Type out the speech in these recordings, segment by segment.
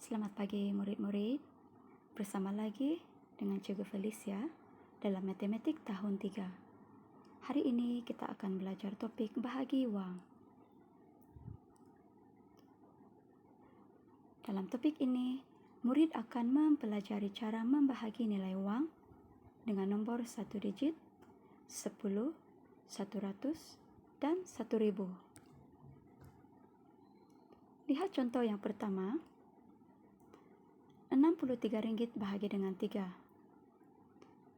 Selamat pagi murid-murid, bersama lagi dengan Cikgu Felicia dalam Matematik tahun 3. Hari ini kita akan belajar topik bahagi wang. Dalam topik ini, murid akan mempelajari cara membahagi nilai wang dengan nombor 1 digit, 10, 100, dan 1000. Lihat contoh yang pertama. RM63 bahagi dengan 3.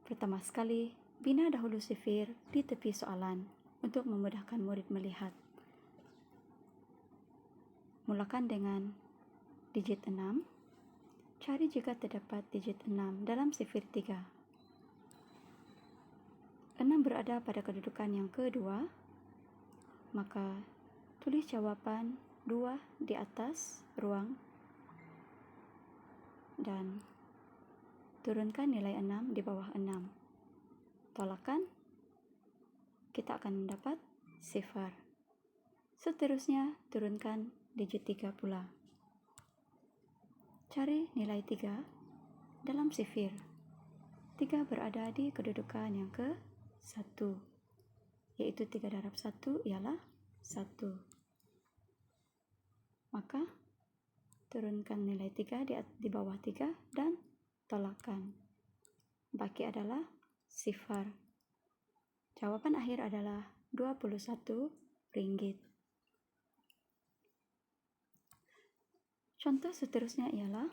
Pertama sekali, bina dahulu sifir di tepi soalan untuk memudahkan murid melihat. Mulakan dengan digit 6. Cari jika terdapat digit 6 dalam sifir 3. 6 berada pada kedudukan yang kedua, maka tulis jawapan 2 di atas ruang dan turunkan nilai 6 di bawah 6. Tolakkan, kita akan mendapat sifar. Seterusnya, turunkan digit 3 pula. Cari nilai 3 dalam sifir. 3 berada di kedudukan yang ke-1, yaitu 3 darab 1 ialah 1. Maka, turunkan nilai 3 di bawah 3 dan tolakkan. Baki adalah sifar. Jawaban akhir adalah RM21. Contoh seterusnya ialah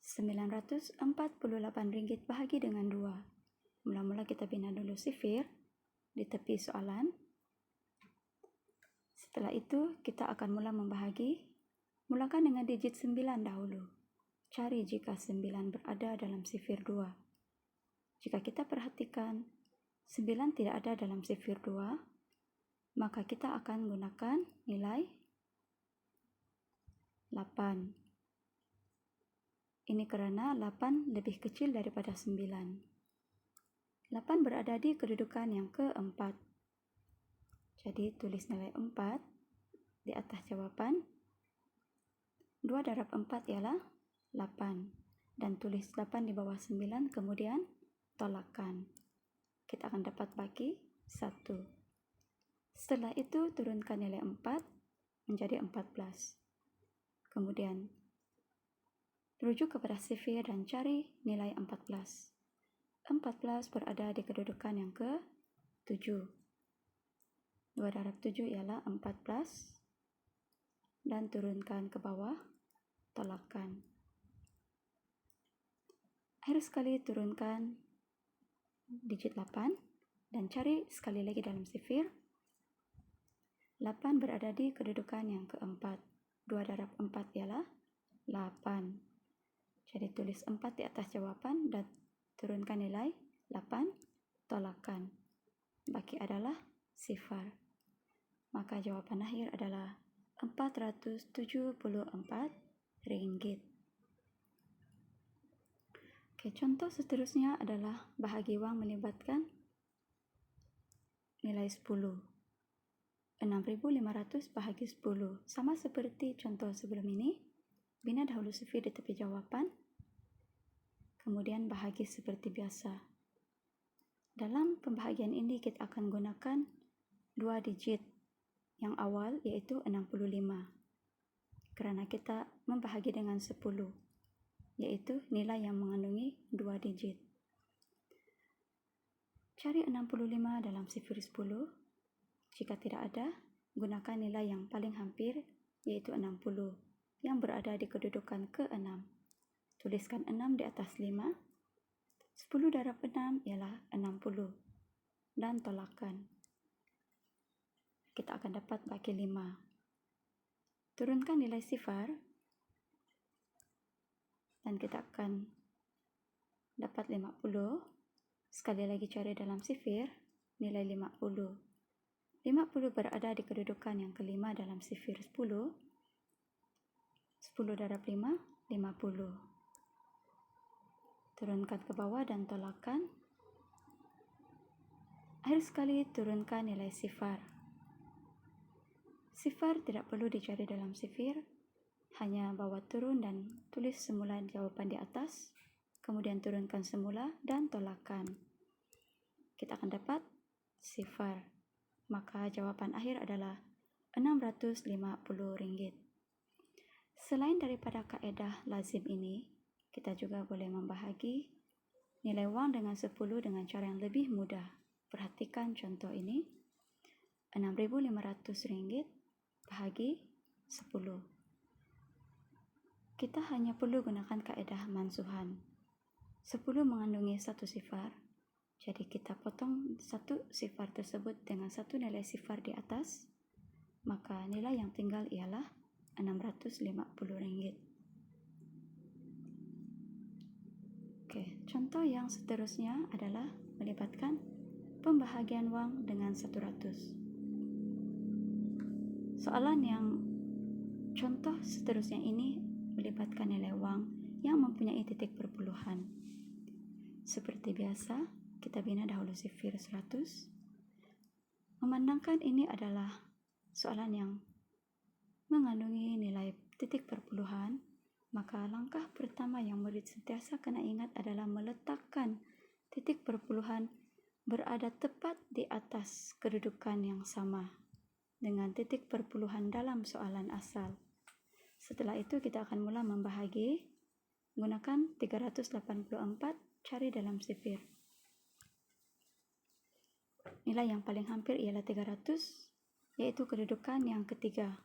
RM948 bahagi dengan 2. Mula-mula kita bina dulu sifir di tepi soalan. Setelah itu, kita akan mula membahagi. Mulakan dengan digit 9 dahulu. Cari jika 9 berada dalam sifir 2. Jika kita perhatikan 9 tidak ada dalam sifir 2, maka kita akan gunakan nilai 8. Ini karena 8 lebih kecil daripada 9. 8 berada di kedudukan yang keempat. Jadi tulis nilai 4 di atas jawapan. 2 darab 4 ialah 8. Dan tulis 8 di bawah 9, kemudian tolakkan. Kita akan dapat baki 1. Setelah itu, turunkan nilai 4 menjadi 14. Kemudian, rujuk kepada sifir dan cari nilai 14. 14 berada di kedudukan yang ke-7. 2 darab 7 ialah 14. Dan turunkan ke bawah, tolakkan. Akhir sekali turunkan digit 8 dan cari sekali lagi dalam sifir. 8 berada di kedudukan yang keempat. 2 darab 4 ialah 8. Jadi tulis 4 di atas jawapan dan turunkan nilai 8, tolakkan. Baki adalah sifar. Maka jawapan akhir adalah RM474. Oke, contoh seterusnya adalah bahagi wang melibatkan nilai 10. 6.500 bahagi 10. Sama seperti contoh sebelum ini, bina dahulu sifir di tepi jawapan, kemudian bahagi seperti biasa. Dalam pembahagian ini kita akan gunakan 2 digit yang awal, yaitu 65. Kerana kita membahagi dengan 10, yaitu nilai yang mengandungi 2 digit. Cari 65 dalam sifir 10. Jika tidak ada, gunakan nilai yang paling hampir, yaitu 60, yang berada di kedudukan ke-6. Tuliskan 6 di atas 5. 10 darab 6 ialah 60. Dan tolakkan. Kita akan dapat baki 5. Turunkan nilai sifar. Dan kita akan dapat 50. Sekali lagi cari dalam sifir, nilai 50. 50 berada di kedudukan yang kelima dalam sifir 10. 10 darab 5, 50. Turunkan ke bawah dan tolakkan. Akhir sekali, turunkan nilai sifar. Sifar tidak perlu dicari dalam sifir, hanya bawa turun dan tulis semula jawapan di atas, kemudian turunkan semula dan tolakan. Kita akan dapat 0. Maka jawapan akhir adalah Rp650. Selain daripada kaedah lazim ini, kita juga boleh membahagi nilai wang dengan 10 dengan cara yang lebih mudah. Perhatikan contoh ini. Rp6.500 bahagi 10. Kita hanya perlu gunakan kaedah mansuhan. 10 mengandungi 1 sifar, jadi kita potong 1 sifar tersebut dengan 1 nilai sifar di atas, maka nilai yang tinggal ialah Rp650. Oke, contoh yang seterusnya adalah melibatkan pembahagian wang dengan 100. Soalan yang contoh seterusnya ini melibatkan nilai wang yang mempunyai titik perpuluhan. Seperti biasa, kita bina dahulu sifir 100. Memandangkan ini adalah soalan yang mengandungi nilai titik perpuluhan, maka langkah pertama yang murid sentiasa kena ingat adalah meletakkan titik perpuluhan berada tepat di atas kedudukan yang sama dengan titik perpuluhan dalam soalan asal. Setelah itu kita akan mula membahagi gunakan 384 cari dalam sifir. Nilai yang paling hampir ialah 300, yaitu kedudukan yang ketiga.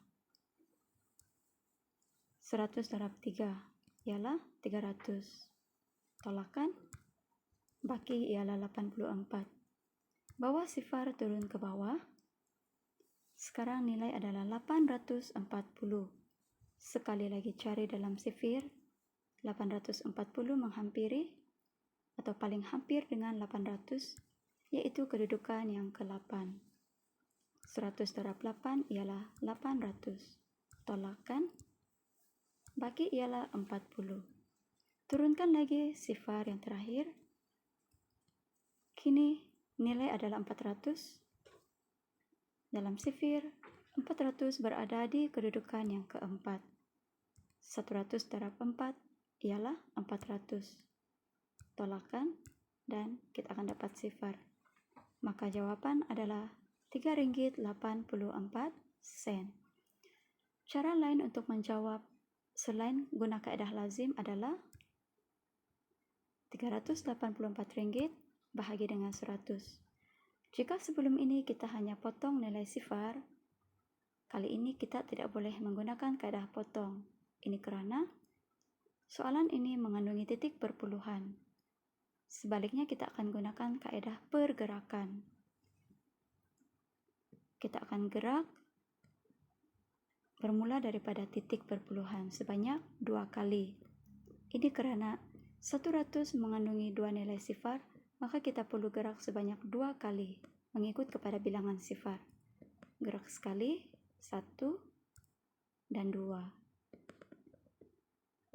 100 darab 3 ialah 300. Tolakan baki ialah 84. Bawa sifar turun ke bawah. Sekarang nilai adalah 840. Sekali lagi cari dalam sifir. 840 menghampiri atau paling hampir dengan 800, yaitu kedudukan yang ke-8. 100 darab 8 ialah 800. Tolakan baki ialah 40. Turunkan lagi sifar yang terakhir. Kini nilai adalah 400. Dalam sifir, 400 berada di kedudukan yang keempat. 100 darab 4 ialah 400. Tolakan dan kita akan dapat sifar. Maka jawapan adalah Rp3.84. Cara lain untuk menjawab selain guna kaedah lazim adalah Rp384 bahagi dengan 100. Jika sebelum ini kita hanya potong nilai sifar, kali ini kita tidak boleh menggunakan kaedah potong. Ini kerana soalan ini mengandungi titik perpuluhan. Sebaliknya kita akan gunakan kaedah pergerakan. Kita akan gerak bermula daripada titik perpuluhan sebanyak 2 kali. Ini kerana 100 mengandungi 2 nilai sifar, maka kita perlu gerak sebanyak 2 kali mengikut kepada bilangan sifar. Gerak sekali, 1 dan 2.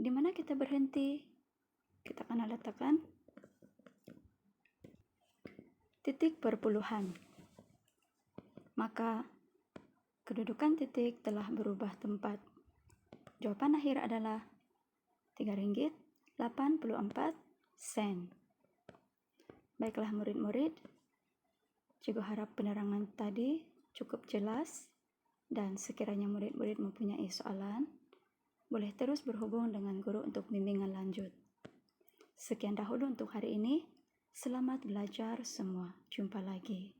Di mana kita berhenti? Kita akan letakkan titik perpuluhan. Maka kedudukan titik telah berubah tempat. Jawapan akhir adalah Rp3.84. Baiklah murid-murid, cikgu harap penerangan tadi cukup jelas, dan sekiranya murid-murid mempunyai soalan, boleh terus berhubung dengan guru untuk bimbingan lanjut. Sekian dahulu untuk hari ini. Selamat belajar semua. Jumpa lagi.